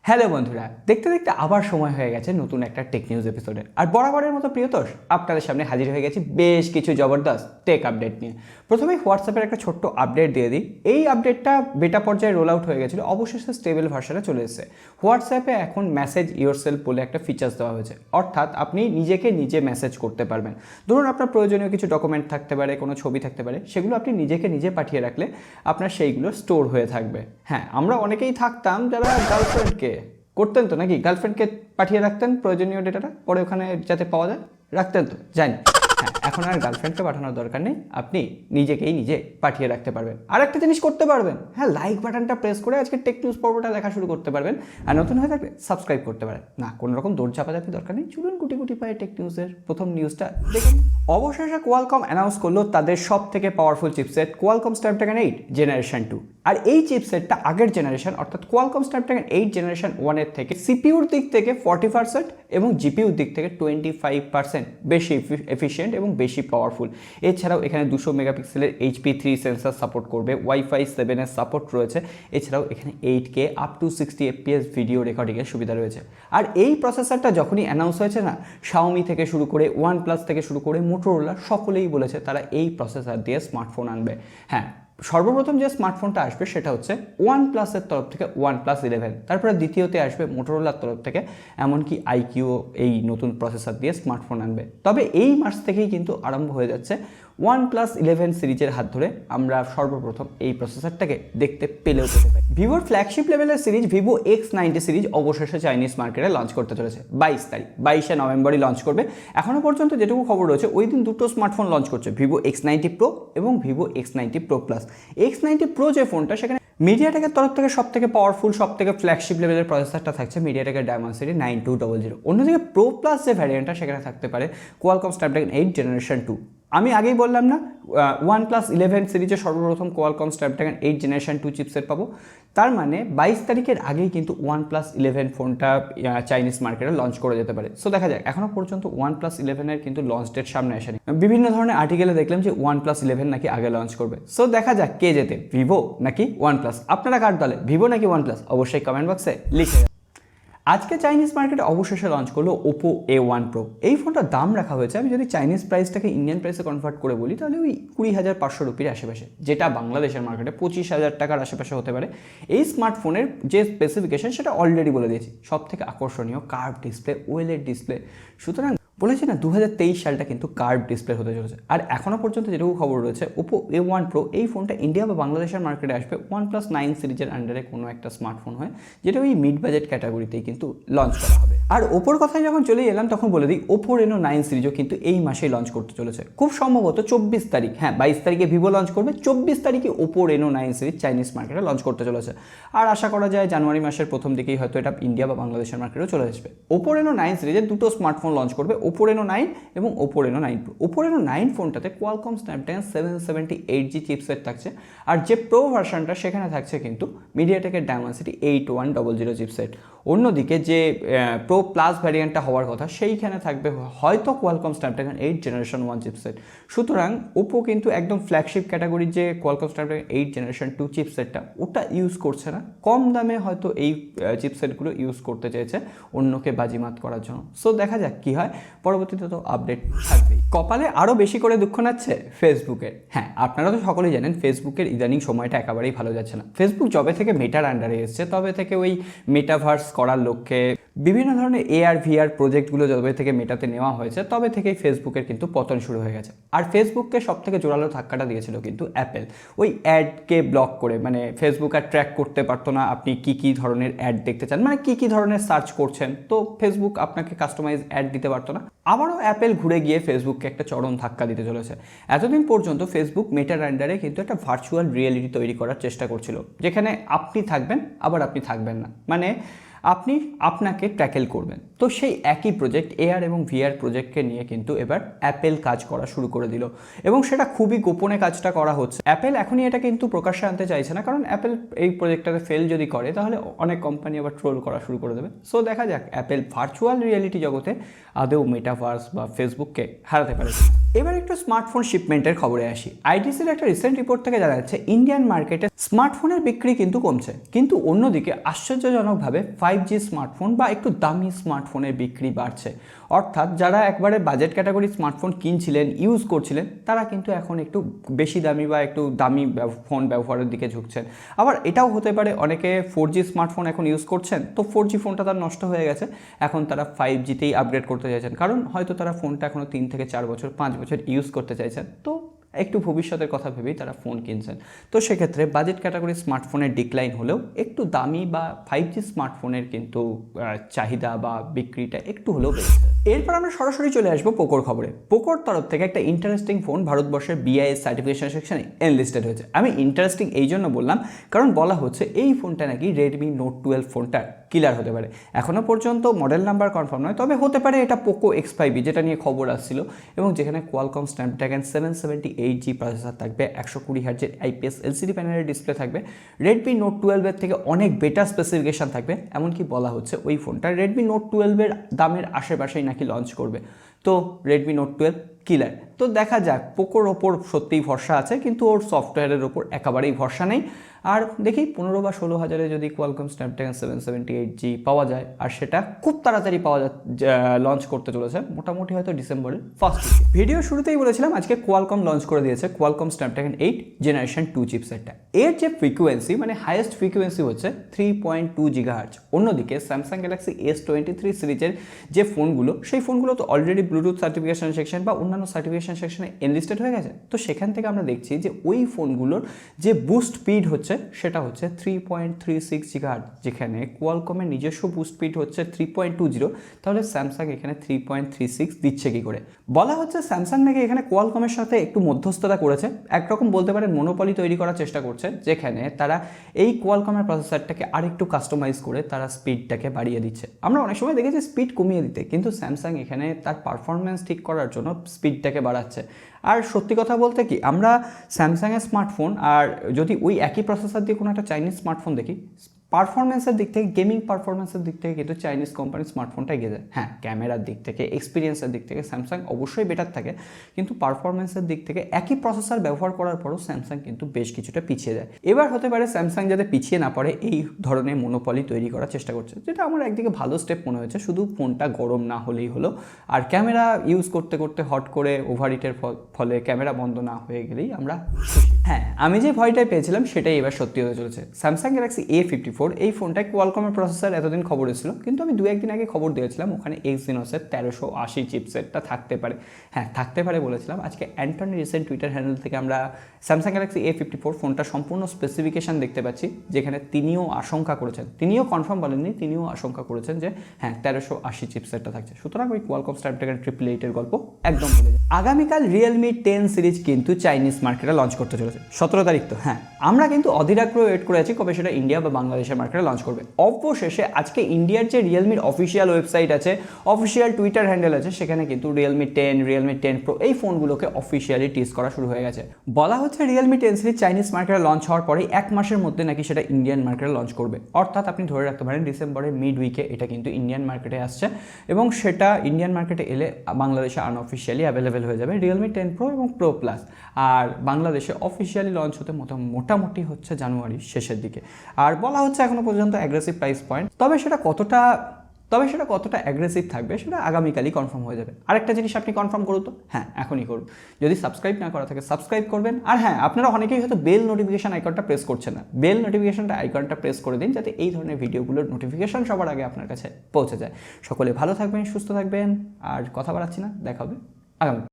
Hello বন্ধুরা, দেখতে দেখতে আবার সময় হয়ে গেছে নতুন একটা টেক নিউজ এপিসোডে। আর বরাবরের মতো প্রিয়তোষ আপনাদের সামনে হাজির হয়ে গেছি বেশ কিছু জবরদস্ত টেক আপডেট নিয়ে। প্রথমে হোয়াটসঅ্যাপের একটা ছোট্ট আপডেট দিয়ে দিই। এই আপডেটটা বেটা পর্যায়ে রোল আউট হয়ে গেছিলো, অবশেষে স্টেবল ভার্সনে চলে এসেছে। হোয়াটসঅ্যাপে এখন মেসেজ ইয়োরসেলফ বলে একটা ফিচার্স দেওয়া হয়েছে, অর্থাৎ আপনি নিজেকে নিজে মেসেজ করতে পারবেন। ধরুন আপনার প্রয়োজনীয় কিছু ডকুমেন্ট থাকতে পারে, কোনো ছবি থাকতে পারে, সেগুলো আপনি নিজেকে নিজে পাঠিয়ে রাখলে আপনার সেইগুলো স্টোর হয়ে থাকবে। হ্যাঁ, আমরা অনেকেই থাকতাম যারা গার্লফ্রেন্ডকে করতেন তো, নাকি গার্লফ্রেন্ডকে পাঠিয়ে রাখতেন প্রয়োজনীয় ডেটাটা, পরে ওখানে যাতে পাওয়া যায়, রাখতেন তো, জানি। হ্যাঁ, এখন আর গার্লফ্রেন্ডকে পাঠানোর দরকার নেই, আপনি নিজেকেই নিজে পাঠিয়ে রাখতে পারবেন। আর একটা জিনিস করতে পারবেন, হ্যাঁ, লাইক বাটনটা প্রেস করে আজকে টেক নিউজ পর্বটা দেখা শুরু করতে পারবেন। আর নতুন হয়ে থাকলে সাবস্ক্রাইব করতে পারেন। না, কোনো রকম দৌড় চাপাচাপি দরকার নেই, চলুন গুটি গুটি পায়ে টেক নিউজের প্রথম নিউজটা দেখুন। অবশেষে কোয়ালকম অ্যানাউন্স করলো তাদের সব থেকে powerful chipset Qualcomm Snapdragon 8 generation 2। আর এই চিপসেটটা আগের জেনারেশন অর্থাৎ কোয়ালকম স্ন্যাপড্রাগন 8 জেনারেশন 1 এর থেকে সিপিইউর দিক থেকে 40% এবং জিপিইউর দিক থেকে 25% বেশি এফিশিয়েন্ট এবং বেশি পাওয়ারফুল। এছাড়াও এখানে 200 মেগাপিক্সেলের HP3 সেন্সর সাপোর্ট করবে, Wi-Fi 7 এর সাপোর্ট রয়েছে। এছাড়াও এখানে 8K up to 60 FPS video রেকর্ডিংয়ের সুবিধা রয়েছে। আর এই প্রসেসরটা যখনই অ্যানাউন্স হয়েছে না, শাওমি থেকে শুরু করে OnePlus থেকে শুরু করে মোটোরোলা সকলেই বলেছে তারা এই প্রসেসর দিয়ে স্মার্টফোন আনবে। হ্যাঁ, সর্বপ্রথম যে স্মার্টফোনটা আসবে সেটা হচ্ছে OnePlus-এর তরফ থেকে OnePlus 11, তারপরে দ্বিতীয়তে আসবে মোটোরোলার তরফ থেকে, এমনকি আইকিউ এই নতুন প্রসেসর দিয়ে স্মার্টফোন আনবে। তবে এই মাস থেকেই কিন্তু আরম্ভ হয়ে যাচ্ছে OnePlus 11 সিরিজের হাত ধরে আমরা সর্বপ্রথম এই প্রসেসরটাকে দেখতে পেলেও পেতে পারি। ভিভোর ফ্ল্যাগশিপ লেভেলের সিরিজ ভিভো X90 সিরিজ অবশেষে চাইনিজ মার্কেটে লঞ্চ করতে চলেছে 22 তারিখ, 22শে নভেম্বরই লঞ্চ করবে। এখনও পর্যন্ত যেটুকু খবর রয়েছে, ওই দিন দুটো স্মার্টফোন লঞ্চ করছে, ভিভো X90 Pro এবং Vivo X90 Pro Plus। X90 Pro যে ফোনটা, সেখানে মিডিয়াটেকের তরফ থেকে সব থেকে পাওয়ারফুল, সব থেকে ফ্ল্যাগশিপ লেভেলের প্রসেসরটা থাকছে মিডিয়াটেকের ডায়মন্ডসিটি 9200। অন্যদিকে প্রো প্লাস যে ভ্যারিয়েন্টটা, সেখানে থাকতে পারে কোয়ালকম স্ন্যাপড্রাগন 8 জেনারেশন 2। আমি আগেই বললাম না, OnePlus 11 সিরিজে সর্বপ্রথম কোয়ালকম স্ন্যাপড্রাগন 8 জেনারেশন 2 চিপসেট পাবো। তার মানে 22 তারিখের আগেই কিন্তু OnePlus 11 ফোনটা চাইনিজ মার্কেটে লঞ্চ করে যেতে পারে। সো দেখা যাক, এখনও পর্যন্ত OnePlus 11 এর কিন্তু লঞ্চ ডেট সামনে আসেনি। বিভিন্ন ধরনের আর্টিকেলে দেখলাম যে OnePlus 11 নাকি আগে লঞ্চ করবে। সো দেখা যাক কে জেতে, ভিভো নাকি OnePlus। আপনারা কার দলে, ভিভো নাকি OnePlus, অবশ্যই কমেন্ট বক্সে লিখে। আজকে চাইনিজ মার্কেটে অবশেষে লঞ্চ করলো Oppo A1 Pro। এই ফোনটার দাম রাখা হয়েছে, আমি যদি চাইনিজ প্রাইসটাকে ইন্ডিয়ান প্রাইসে কনভার্ট করে বলি, তাহলে ওই 20,500 রুপির আশেপাশে, যেটা বাংলাদেশের মার্কেটে 25,000 টাকার আশেপাশে হতে পারে। এই স্মার্টফোনের যে স্পেসিফিকেশন সেটা অলরেডি বলে দিয়েছি, সব থেকে আকর্ষণীয় কার্ভ ডিসপ্লে, ওএলইডি ডিসপ্লে। সুতরাং বলেছি না, 2023 সালটা কিন্তু কার্ভ ডিসপ্লে হতে চলেছে। আর এখনও পর্যন্ত যেটুকু খবর রয়েছে, Oppo A1 Pro এই ফোনটা ইন্ডিয়া বা বাংলাদেশের মার্কেটে আসবে OnePlus 9 সিরিজের আন্ডারে কোনো একটা স্মার্টফোন হয়, যেটা ওই মিড বাজেট ক্যাটাগরিতেই কিন্তু লঞ্চ করা হবে। আর ওপোর কথায় যখন চলে এলাম, তখন বলে দিই Oppo Reno 9 সিরিজও কিন্তু এই মাসেই লঞ্চ করতে চলেছে, খুব সম্ভবত 24 তারিখ। হ্যাঁ, 22 তারিখে ভিভো লঞ্চ করবে, 24 তারিখে Oppo Reno 9 সিরিজ চাইনিজ মার্কেটে লঞ্চ করতে চলেছে। আর আশা করা যায় জানুয়ারি মাসের প্রথম দিকেই হয়তো এটা ইন্ডিয়া বা বাংলাদেশের মার্কেটেও চলে আসবে। Oppo Reno 9 সিরিজের দুটো স্মার্টফোন লঞ্চ করবে, Oppo Reno 9 এবং Oppo Reno 9 Pro। Oppo Reno 9 ফোনটাতে কোয়ালকম স্ন্যাপড্রাগন 778G চিপসেট থাকছে, আর যে প্রো ভার্সনটা সেখানে থাকছে কিন্তু মিডিয়াটেকের ডায়মন্ডসিটি 8100 চিপসেট। অন্যদিকে যে প্রো প্লাস ভ্যারিয়েন্টটা হওয়ার কথা, সেইখানে থাকবে হয়তো কোয়ালকম স্ন্যাপড্রাগন 8 জেনারেশন 1 চিপসেট। সুতরাং ওপো কিন্তু একদম ফ্ল্যাগশিপ ক্যাটাগরির যে কোয়ালকম স্ন্যাপড্রাগন 8 জেনারেশন 2 চিপসেটটা, ওটা ইউজ করছে না, কম দামে হয়তো এই চিপসেটগুলো ইউজ করতে চেয়েছে অন্যকে বাজিমাত করার জন্য। সো দেখা যাক কী হয়, পরবর্তীতে তো আপডেট থাকবেই। কপালে আরও বেশি করে দুঃখ নাচ্ছে ফেসবুকের। হ্যাঁ, আপনারা তো সকলেই জানেন ফেসবুকের ইদানিং সময়টা একেবারেই ভালো যাচ্ছে না। ফেসবুক যবে থেকে মেটার আন্ডারে এসছে, তবে থেকে ওই মেটাভার্স করার লক্ষ্যে বিভিন্ন ধরনের AR VR প্রজেক্টগুলো যবে থেকে মেটাতে নেওয়া হয়েছে, তবে থেকেই ফেসবুকের কিন্তু পতন শুরু হয়ে গেছে। আর ফেসবুককে সব থেকে জোরালো ধাক্কাটা দিয়েছিল কিন্তু অ্যাপেল, ওই অ্যাডকে ব্লক করে। মানে ফেসবুক আর ট্র্যাক করতে পারতো না আপনি কী ধরনের অ্যাড দেখতে চান, মানে কী ধরনের সার্চ করছেন, তো ফেসবুক আপনাকে কাস্টমাইজ অ্যাড দিতে পারতো না। আবারও অ্যাপেল ঘুরে গিয়ে ফেসবুককে একটা চরম ধাক্কা দিতে চলেছে। এতদিন পর্যন্ত ফেসবুক মেটার আন্ডারে কিন্তু একটা ভার্চুয়াল রিয়েলিটি তৈরি করার চেষ্টা করছিল, যেখানে আপনি থাকবেন আবার আপনি থাকবেন না, মানে আপনি আপনাকে ট্যাকেল করবেন। তো সেই একই প্রজেক্ট AR এবং VR প্রজেক্টকে নিয়ে কিন্তু এবার অ্যাপেল কাজ করা শুরু করে দিল, এবং সেটা খুবই গোপনে কাজটা করা হচ্ছে। অ্যাপেল এখনই এটা কিন্তু প্রকাশ্যে আনতে চাইছে না, কারণ অ্যাপেল এই প্রজেক্টটাতে ফেল যদি করে, তাহলে অনেক কোম্পানি আবার ট্রোল করা শুরু করে দেবে। সো দেখা যাক অ্যাপেল ভার্চুয়াল রিয়েলিটি জগতে আদৌ মেটাভার্স বা ফেসবুককে হারাতে পারে। এবার একটু স্মার্টফোন শিপমেন্টের খবরে আসি। আইটিসির একটা রিসেন্ট রিপোর্ট থেকে জানা যাচ্ছে ইন্ডিয়ান মার্কেটে স্মার্টফোনের বিক্রি কিন্তু কমছে, কিন্তু অন্যদিকে আশ্চর্যজনকভাবে 5G স্মার্টফোন বা একটু দামি স্মার্টফোনের বিক্রি বাড়ছে। অর্থাৎ যারা একবারে বাজেট ক্যাটাগরি স্মার্টফোন কিনছিলেন, ইউজ করছিলেন, তারা কিন্তু এখন একটু বেশি দামি বা একটু দামি ফোন ব্যবহারের দিকে ঝুঁকছেন। আবার এটাও হতে পারে অনেকে 4G স্মার্টফোন এখন ইউজ করছেন, তো 4G ফোনটা তার নষ্ট হয়ে গেছে, এখন তারা 5Gতেই আপগ্রেড করতে চাইছেন, কারণ হয়তো তারা ফোনটা এখনও 3 থেকে 4 বছর 5 বছর ইউজ করতে চাইছেন, তো একটু ভবিষ্যতের কথা ভেবেই তারা ফোন কিনছেন। তো সেক্ষেত্রে বাজেট ক্যাটাগরি স্মার্টফোনের ডিক্লাইন হলেও একটু দামি বা 5G স্মার্টফোনের কিন্তু চাহিদা বা বিক্রিটা একটু হলেও বেড়েছে। এরপর আমরা সরাসরি চলে আসবো পোকোর খবরে। পোকোর তরফ থেকে একটা ইন্টারেস্টিং ফোন ভারতবর্ষের BIS সার্টিফিকেশন সেকশনে এনলিস্টেড হয়েছে। আমি ইন্টারেস্টিং এই জন্য বললাম কারণ বলা হচ্ছে এই ফোনটা নাকি রেডমি নোট 12 ফোনটার কিলার হতে পারে। এখনও পর্যন্ত মডেল নাম্বার কনফার্ম নয়, তবে হতে পারে এটা পোকো X5 যেটা নিয়ে খবর আসছিল, এবং যেখানে কোয়ালকম স্ন্যাপড্রাগন 778G প্রসেসর থাকবে, 120 হার্জের IPS LCD প্যানেলের ডিসপ্লে থাকবে, রেডমি নোট 12 থেকে অনেক বেটার স্পেসিফিকেশন থাকবে। এমনকি বলা হচ্ছে ওই ফোনটা রেডমি নোট 12 দামের আশেপাশেই নাকি লঞ্চ করবে। তো রেডমি নোট 12 কিলার। তো দেখা যাক, পোকোর ওপর সত্যিই ভরসা আছে, কিন্তু ওর সফটওয়্যারের ওপর একেবারেই ভরসা নেই। আর দেখি 15 বা 16 হাজারে যদি কোয়ালকম স্ন্যাপড্রাগন 778G পাওয়া যায়, আর সেটা খুব তাড়াতাড়ি লঞ্চ করতে চলেছে, মোটামুটি হয়তো ডিসেম্বরের ফার্স্ট উইকে। ভিডিও শুরুতেই বলেছিলাম আজকে কোয়ালকম লঞ্চ করে দিয়েছে কোয়ালকম স্ন্যাপড্রাগন 8 জেনারেশন 2 চিপসেটটা। এর যে ফ্রিকোয়েন্সি, মানে হাইয়েস্ট ফ্রিকোয়েন্সি হচ্ছে 3.2 GHz। অন্যদিকে স্যামসাং গ্যালাক্সি S23 সিরিজের যে ফোনগুলো, সেই ফোনগুলো তো অলরেডি ব্লুটুথ সার্টিফিকেশন সেকশন বা অন্যান্য সার্টিফিকেশন সেকশনে এনলিস্টেড হয়ে গেছে। তো সেখান থেকে আমরা দেখছি যে ওই ফোনগুলোর যে বুস্ট স্পিড হচ্ছে সেটা হচ্ছে 3.36 GHz, যেখানে কোয়ালকমের নিজস্ব বুস্ট স্পিড হচ্ছে 3.20, তাহলে স্যামসাং এখানে 3.36 দিচ্ছে কি করে? বলা হচ্ছে স্যামসাং নাকি এখানে কোয়ালকমের সাথে একটু মধ্যস্থতা করেছে, একরকম বলতে পারেন মনোপলি তৈরি করার চেষ্টা করছে, যেখানে তারা এই কোয়ালকমের প্রসেসরটাকে আরেকটু কাস্টমাইজ করে তারা স্পিডটাকে বাড়িয়ে দিচ্ছে। আমরা অনেক সময় দেখেছি স্পিড কমিয়ে দিতে, কিন্তু স্যামসাং এখানে তার পারফরমেন্স ঠিক করার জন্য স্পিডটাকে বাড়াচ্ছে। আর সত্যি কথা বলতে কি, আমরা স্যামসাংয়ের স্মার্টফোন আর যদি ওই একই প্রসেসর দিয়ে কোনো একটা চাইনিজ স্মার্টফোন দেখি, পারফরমেন্সের দিক থেকে, গেমিং পারফরমেন্সের দিক থেকে কিন্তু চাইনিজ কোম্পানির স্মার্টফোনটা এগিয়ে যায়। হ্যাঁ, ক্যামেরার দিক থেকে, এক্সপিরিয়েন্সের দিক থেকে স্যামসাং অবশ্যই বেটার থাকে, কিন্তু পারফরমেন্সের দিক থেকে একই প্রসেসর ব্যবহার করার পরও স্যামসাং কিন্তু বেশ কিছুটা পিছিয়ে যায়। এবার হতে পারে স্যামসাং যাতে পিছিয়ে না পড়ে এই ধরনের মনোপলি তৈরি করার চেষ্টা করছে, যেটা আমার একদিকে ভালো স্টেপ মনে হয়েছে। শুধু ফোনটা গরম না হলেই হলো, আর ক্যামেরা ইউজ করতে করতে হট করে ওভারহিটের ফলে ক্যামেরা বন্ধ না হয়ে গেলেই আমরা। হ্যাঁ, আমি যে ভয়টাই পেয়েছিলাম সেটাই এবার সত্যি হতে চলেছে। স্যামসাং গ্যালাক্সি A54 এই ফোনটায় কোয়ালকমের প্রসেসর এতদিন খবর এসেছিল, কিন্তু আমি 2-1 দিন আগে খবর দিয়েছিলাম ওখানে এক্সিনোসের 1380 চিপসেটটা থাকতে পারে। হ্যাঁ, থাকতে পারে বলেছিলাম। আজকে অ্যান্টনি রিসেন্ট টুইটার হ্যান্ডেল থেকে আমরা স্যামসাং গ্যালাক্সি A54 ফোনটা সম্পূর্ণ স্পেসিফিকেশন দেখতে পাচ্ছি, যেখানে তিনিও আশঙ্কা করেছেন, তিনিও কনফার্ম বলেননি, তিনিও আশঙ্কা করেছেন যে হ্যাঁ 1380 চিপসেটটা থাকছে। সুতরাং ওই কোয়ালকম স্ন্যাপড্রাগন 888 গল্প একদম ভুলে যায়। আগামীকাল রিয়েলমি 10 সিরিজ কিন্তু চাইনিজ মার্কেটে লঞ্চ করতে চলেছে 17 তারিখ। তো হ্যাঁ, আমরা কিন্তু অধীর আগ্রহে ওয়েট করে আছি কবে সেটা ইন্ডিয়া বা বাংলাদেশের মার্কেটে লঞ্চ করবে। অবশেষে আজকে ইন্ডিয়ার যে রিয়েলমির অফিসিয়াল ওয়েবসাইট আছে, অফিসিয়াল টুইটার হ্যান্ডেল আছে, সেখানে কিন্তু রিয়েলমি 10, রিয়েলমি 10 Pro এই ফোনগুলোকে অফিসিয়ালি টিজ করা শুরু হয়ে গেছে। বলা হচ্ছে রিয়েলমি 10 সিরিজ চাইনিজ মার্কেটে লঞ্চ হওয়ার পরে 1 মাসের মধ্যে নাকি সেটা ইন্ডিয়ান মার্কেটে লঞ্চ করবে। অর্থাৎ আপনি ধরে রাখতে পারেন ডিসেম্বরের মিড উইকে এটা কিন্তু ইন্ডিয়ান মার্কেটে আসছে, এবং সেটা ইন্ডিয়ান মার্কেটে এলে বাংলাদেশে আনঅফিসিয়ালি অ্যাভেলেবেল হয়ে যাবে রিয়েলমি 10 Pro এবং Pro Plus। আর বাংলাদেশে অফিসিয়ালি লঞ্চ হতে মোটামুটি হচ্ছে জানুয়ারির শেষের দিকে। আর বলা হচ্ছে এখনো পর্যন্ত অ্যাগ্রেসিভ প্রাইস পয়েন্ট, তবে সেটা কতটা অ্যাগ্রেসিভ থাকবে সেটা আগামীকালই কনফার্ম হয়ে যাবে। আরেকটা জিনিস আপনি কনফার্ম করুন তো, হ্যাঁ এখনই করুন, যদি সাবস্ক্রাইব না করা থাকে সাবস্ক্রাইব করবেন। আর হ্যাঁ, আপনারা অনেকেই হয়তো বেল নোটিফিকেশন আইকনটা প্রেস করছেন না, বেল নোটিফিকেশনটা আইকনটা প্রেস করে দিন, যাতে এই ধরনের ভিডিওগুলোর নোটিফিকেশন সবার আগে আপনার কাছে পৌঁছে যায়। সকলে ভালো থাকবেন, সুস্থ থাকবেন, আর কথা বাড়াচ্ছি না, দেখা হবে আগামী।